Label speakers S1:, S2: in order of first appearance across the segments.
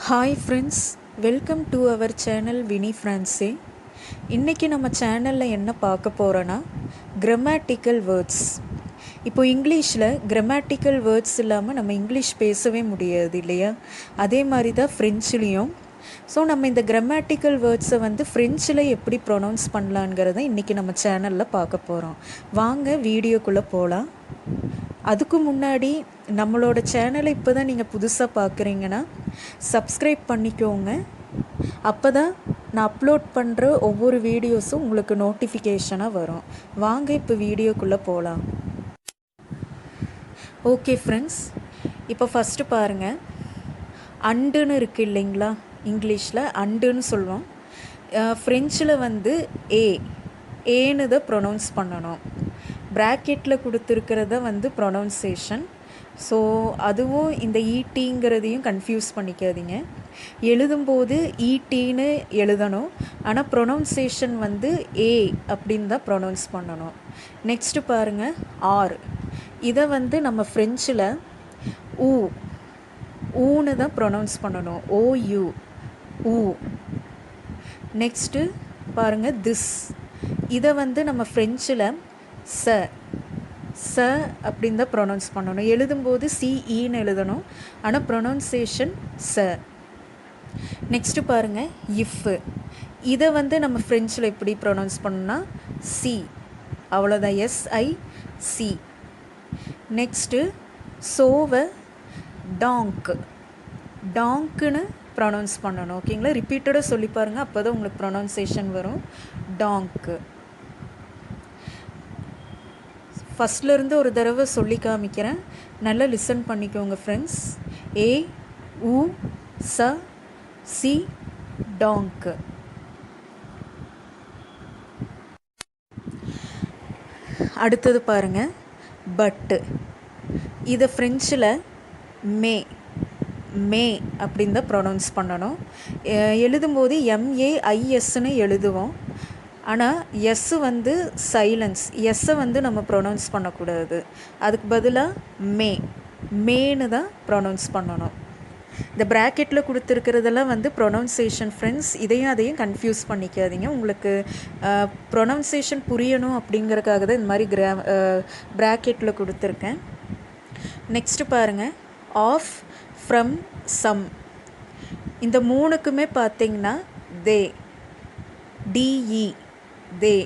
S1: Hi friends, welcome to our channel வினி ஃப்ரான்ஸே. இன்றைக்கி நம்ம சேனலில் என்ன பார்க்க போகிறோன்னா கிராமட்டிக்கல் வேர்ட்ஸ். இப்போ இங்கிலீஷில் கிராமட்டிக்கல் வேர்ட்ஸ் இல்லாமல் நம்ம இங்கிலீஷ் பேசவே முடியாது இல்லையா? அதே மாதிரி தான் ஃப்ரெஞ்சுலேயும். ஸோ நம்ம இந்த கிராமட்டிக்கல் வேர்ட்ஸை ஃப்ரெஞ்சில் எப்படி ப்ரொனவுன்ஸ் பண்ணலாங்கிறத இன்றைக்கி நம்ம சேனலில் பார்க்க போகிறோம். வாங்க வீடியோக்குள்ளே போகலாம். அதுக்கு முன்னாடி நம்மளோட சேனலை இப்போ தான் நீங்கள் புதுசாக பார்க்குறீங்கன்னா சப்ஸ்கிரைப் பண்ணிக்கோங்க. அப்போ தான் நான் அப்லோட் பண்ணுற ஒவ்வொரு வீடியோஸும் உங்களுக்கு நோட்டிஃபிகேஷனாக வரும். வாங்க இப்போ வீடியோக்குள்ளே போகலாம். ஓகே ஃப்ரெண்ட்ஸ், இப்போ ஃபஸ்ட்டு பாருங்கள். அண்டுன்னு இருக்குது இல்லைங்களா? இங்கிலீஷில் அண்டுன்னு சொல்லுவோம். ஃப்ரெஞ்சில் ஏன்னு தான் ப்ரொனவுன்ஸ் பண்ணணும். ப்ராக்கெட்டில் கொடுத்துருக்கிறத ப்ரொனவுன்சேஷன். ஸோ அதுவும் இந்த ஈட்டிங்கிறதையும் கன்ஃபியூஸ் பண்ணிக்காதீங்க. எழுதும்போது ஈட்டின்னு எழுதணும், ஆனால் ப்ரொனவுன்சேஷன் ஏ அப்படின்னு தான் ப்ரொனவுன்ஸ் பண்ணணும். நெக்ஸ்ட்டு பாருங்கள், ஆர். இதை நம்ம ஃப்ரெஞ்சில் ஊன்னு தான் ப்ரொனவுன்ஸ் பண்ணணும். ஓயூ, ஊ. நெக்ஸ்ட்டு பாருங்கள், திஸ். இதை நம்ம ஃப்ரெஞ்சில் ச அப்படின்னு தான் ப்ரொனவுன்ஸ் பண்ணணும். எழுதும்போது சிஇன்னு எழுதணும், ஆனால் ப்ரொனவுன்சேஷன் ச. நெக்ஸ்ட்டு பாருங்கள், இஃப். இதை நம்ம ஃப்ரெஞ்சில் எப்படி ப்ரொனவுன்ஸ் பண்ணணும்னா சி, அவ்வளோதான், SIC. நெக்ஸ்ட்டு சோவை டாங்க்குன்னு ப்ரொனவுன்ஸ் பண்ணணும். ஓகேங்களா? ரிப்பீட்டடாக சொல்லி பாருங்கள், அப்போ தான் உங்களுக்கு ப்ரொனவுன்சேஷன் வரும். டாங்க்கு. ஃபஸ்ட்லேருந்து ஒரு தடவை சொல்லி காமிக்கிறேன், நல்லா லிசன் பண்ணிக்கோங்க ஃப்ரெண்ட்ஸ். சி, டாங்க்கு. அடுத்தது பாருங்கள், பட்டு. இதை ஃப்ரெஞ்சில் மே அப்படின்னு தான் ப்ரொனவுன்ஸ் பண்ணணும். எழுதும்போது MAISன்னு எழுதுவோம், ஆனால் எஸ்ஸு சைலன்ஸ். எஸ்ஸை நம்ம ப்ரொனவுன்ஸ் பண்ணக்கூடாது. அதுக்கு பதிலாக மேன்னு தான் ப்ரொனவுன்ஸ் பண்ணணும். இந்த ப்ராக்கெட்டில் கொடுத்துருக்கிறதெல்லாம் ப்ரொனவுன்சேஷன் ஃப்ரெண்ட்ஸ். அதையும் கன்ஃபியூஸ் பண்ணிக்காதீங்க. உங்களுக்கு ப்ரொனவுன்சேஷன் புரியணும் அப்படிங்கிறதுக்காக தான் இந்த மாதிரி ப்ராக்கெட்டில் கொடுத்துருக்கேன். நெக்ஸ்ட்டு பாருங்கள், ஆஃப், ஃப்ரம், சம். இந்த மூணுக்குமே பார்த்திங்கன்னா DE, தே.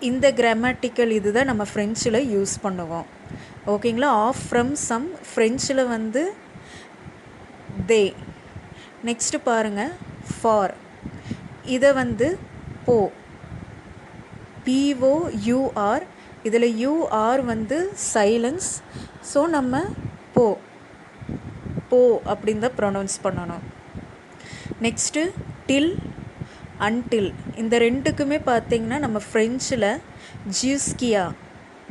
S1: இந்த கிராமட்டிக்கல் இதுதான் நம்ம ஃப்ரெஞ்சில் யூஸ் பண்ணுவோம். ஓகேங்களா? ஆஃப், ஃப்ரம், சம் ஃப்ரெஞ்சில் தே. நெக்ஸ்ட்டு பாருங்கள், ஃபார். இதை POUR. இதில் UR சைலன்ஸ். ஸோ நம்ம போ அப்படின்னு தான் ப்ரொனவுன்ஸ் பண்ணணும். Next till, until. இந்த ரெண்டுக்குமே பார்த்திங்கன்னா நம்ம ஃப்ரெஞ்சில்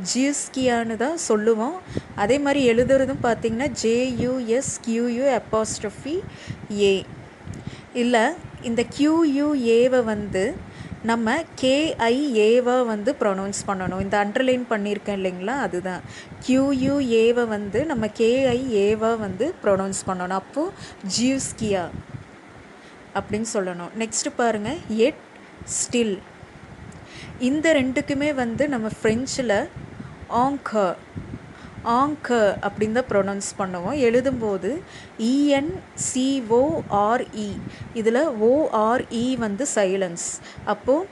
S1: ஜியூஸ்கியான்னு தான் சொல்லுவோம். அதே மாதிரி எழுதுறதும் பார்த்திங்கன்னா JUSQUA. இல்லை, இந்த QUAவை நம்ம KIAவை ப்ரொனவுன்ஸ் பண்ணணும். இந்த அண்டர்லைன் பண்ணியிருக்கேன் இல்லைங்களா, அதுதான். QUAவை நம்ம KIAவை ப்ரொனவுன்ஸ் பண்ணணும். அப்போது ஜியூஸ்கியா அப்படின்னு சொல்லணும். நெக்ஸ்ட்டு பாருங்கள், எட், ஸ்டில். இந்த ரெண்டுக்குமே நம்ம ஃப்ரெஞ்சில் ஆங்க் அப்படின்னு தான் ப்ரொனவுன்ஸ் பண்ணுவோம். எழுதும்போது ENCORE. இதில் ORE சைலன்ஸ். அப்போது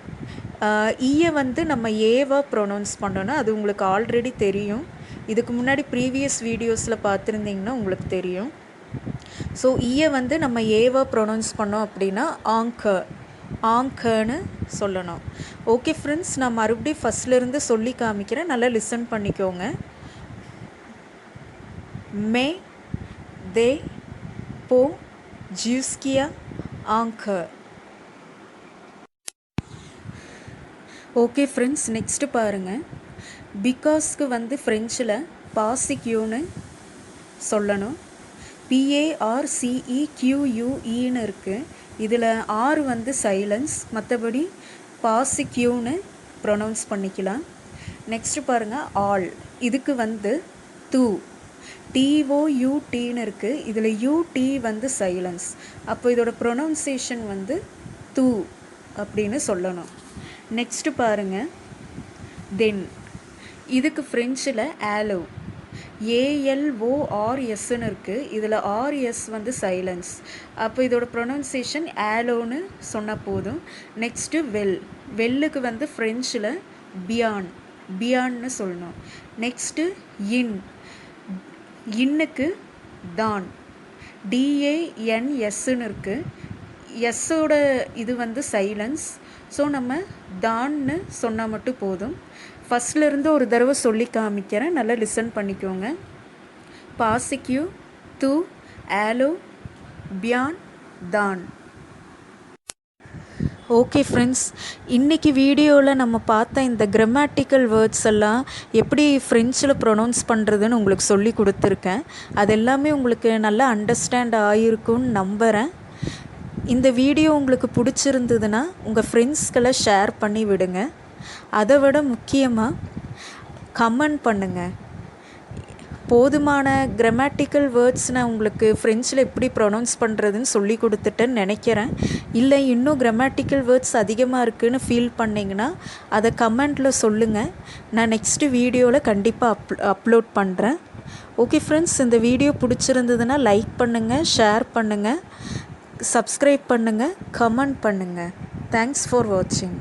S1: ஈயை நம்ம ஏவாக ப்ரொனவுன்ஸ் பண்ணணும். அது உங்களுக்கு ஆல்ரெடி தெரியும். இதுக்கு முன்னாடி ப்ரீவியஸ் வீடியோஸில் பார்த்துருந்தீங்கன்னா உங்களுக்கு தெரியும். ஸோ ஈயை நம்ம ஏவாக ப்ரொனவுன்ஸ் பண்ணோம் அப்படின்னா ஆங்க்னு சொல்லணும். ஓகே ஃப்ரெண்ட்ஸ், நான் மறுபடியும் ஃபஸ்ட்லேருந்து சொல்லி காமிக்கிறேன், நல்லா லிசன் பண்ணிக்கோங்க. மே, தே, போ, ஜியூஸ்கியா, ஆங்க். ஓகே ஃப்ரெண்ட்ஸ், நெக்ஸ்ட்டு பாருங்கள். பிகாஸ்க்கு ஃப்ரெஞ்சில் பாசிக்யூன்னு சொல்லணும். PARCEQUEன்னு இருக்குது. இதில் ஆர் சைலன்ஸ், மற்றபடி பாசிக்யூன்னு ப்ரொனவுன்ஸ் பண்ணிக்கலாம். நெக்ஸ்ட்டு பாருங்கள், ஆல். இதுக்கு தூ. TOUTன்னு இருக்குது. இதில் UT வந்து சைலன்ஸ். அப்போ இதோட ப்ரொனவுன்சியேஷன் வந்து தூ அப்படின்னு சொல்லணும். நெக்ஸ்ட்டு பாருங்கள், தென். இதுக்கு ஃப்ரெஞ்சில் ஆலோ, ALORSன்னு இருக்குது. இதில் RS வந்து சைலன்ஸ். அப்போ இதோட ப்ரொனவுன்சியேஷன் ஆலோன்னு சொன்னால் போதும். Next well. வெல்லுக்கு வந்து ஃப்ரெஞ்சில் பியான்னு சொல்லணும். நெக்ஸ்ட்டு இன். இன்னுக்கு தான், DANSன்னு இருக்குது. எஸ்ஸோட இது வந்து சைலன்ஸ். ஸோ நம்ம தான்னு சொன்னால் மட்டும் போதும். ஃபஸ்ட்லேருந்து ஒரு தடவை சொல்லி காமிக்கிறேன், நல்லா லிசன் பண்ணிக்கோங்க. பாசிக்யூ, தூ, ஆலோ, பியான், தான். ஓகே ஃப்ரெண்ட்ஸ், இன்றைக்கி வீடியோவில் நம்ம பார்த்த இந்த கிராமட்டிக்கல் வேர்ட்ஸ் எல்லாம் எப்படி ஃப்ரெஞ்சில் ப்ரொனவுன்ஸ் பண்ணுறதுன்னு உங்களுக்கு சொல்லி கொடுத்துருக்கேன். அது எல்லாமே உங்களுக்கு நல்லா அண்டர்ஸ்டாண்ட் ஆகிருக்குன்னு நம்புகிறேன். இந்த வீடியோ உங்களுக்கு பிடிச்சிருந்ததுன்னா உங்கள் ஃப்ரெண்ட்ஸ்களை ஷேர் பண்ணி விடுங்க. அதை விட முக்கியமாக கமெண்ட் பண்ணுங்கள். போதுமான கிராமட்டிக்கல் வேர்ட்ஸ் நான் உங்களுக்கு ஃப்ரெஞ்சில் எப்படி ப்ரொனவுன்ஸ் பண்ணுறதுன்னு சொல்லி கொடுத்துட்டேன்னு நினைக்கிறேன். இல்லை இன்னும் கிராமட்டிக்கல் வேர்ட்ஸ் அதிகமாக இருக்குதுன்னு ஃபீல் பண்ணிங்கன்னா அதை கமெண்ட்டில் சொல்லுங்கள். நான் நெக்ஸ்ட்டு வீடியோவில் கண்டிப்பாக அப்லோட் பண்ணுறேன். ஓகே ஃப்ரெண்ட்ஸ், இந்த வீடியோ பிடிச்சிருந்ததுன்னா லைக் பண்ணுங்கள், ஷேர் பண்ணுங்கள், சப்ஸ்கிரைப் பண்ணுங்கள், கமெண்ட் பண்ணுங்கள். தேங்க்ஸ் ஃபார் வாட்சிங்.